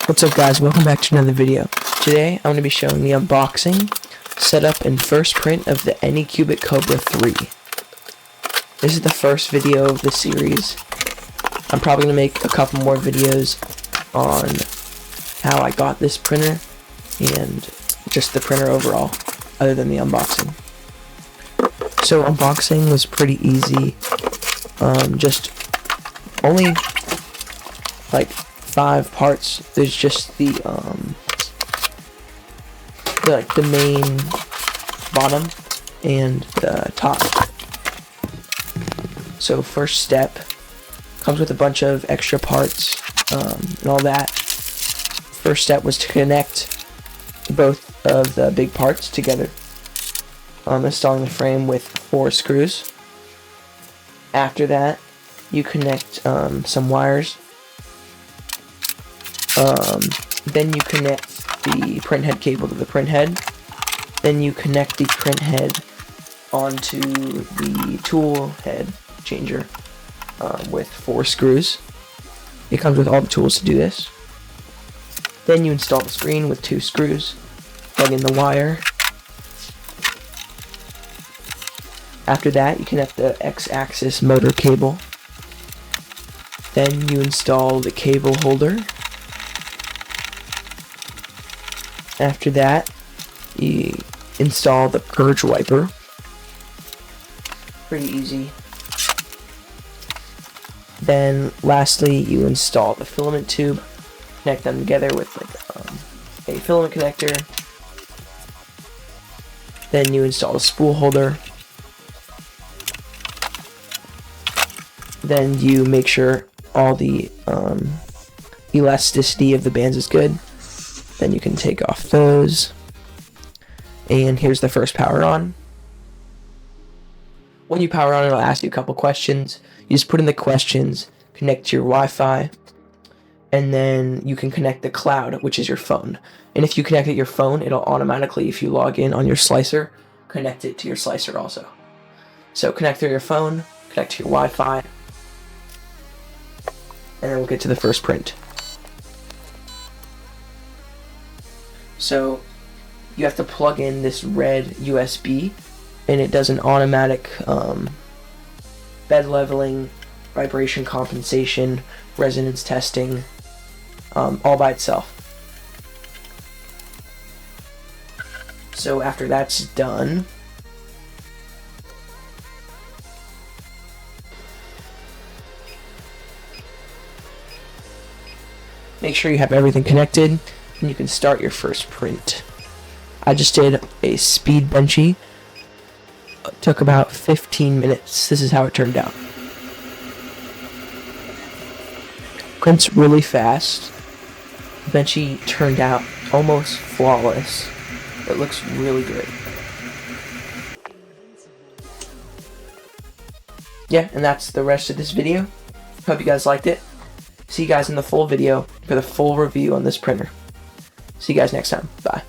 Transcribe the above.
What's up guys, welcome back to another video. Today I'm going to be showing the unboxing, setup, and first print of the Anycubic Kobra 3. This is the first video of the series. I'm probably going to make a couple more videos on how I got this printer and just the printer overall, other than the unboxing. So unboxing was pretty easy, just only like 5 parts. There's just the main bottom and the top. So first step comes with a bunch of extra parts and all that. First step was to connect both of the big parts together. Installing the frame with 4 screws. After that, you connect some wires. Then you connect the print head cable to the print head. Then you connect the print head onto the tool head changer with 4 screws. It comes with all the tools to do this. Then you install the screen with 2 screws. Plug in the wire. After that, you connect the X-axis motor cable. Then you install the cable holder. After that, you install the purge wiper. Pretty easy. Then lastly, you install the filament tube. Connect them together with a filament connector. Then you install the spool holder. Then you make sure all the elasticity of the bands is good. Then you can take off those. And here's the first power on. When you power on, it'll ask you a couple questions. You just put in the questions, connect to your Wi-Fi, and then you can connect the cloud, which is your phone. And if you connect it to your phone, it'll automatically, if you log in on your slicer, connect it to your slicer also. So connect through your phone, connect to your Wi-Fi, and then we'll get to the first print. So you have to plug in this red USB, and it does an automatic bed leveling, vibration compensation, resonance testing, all by itself. So after that's done, make sure you have everything connected, and you can start your first print. I just did a speed benchy. It took about 15 minutes. This is how it turned out. Prints really fast. Benchy turned out almost flawless. It looks really good. Yeah, and that's the rest of this video. Hope you guys liked it. See you guys in the full video for the full review on this printer. See you guys next time. Bye.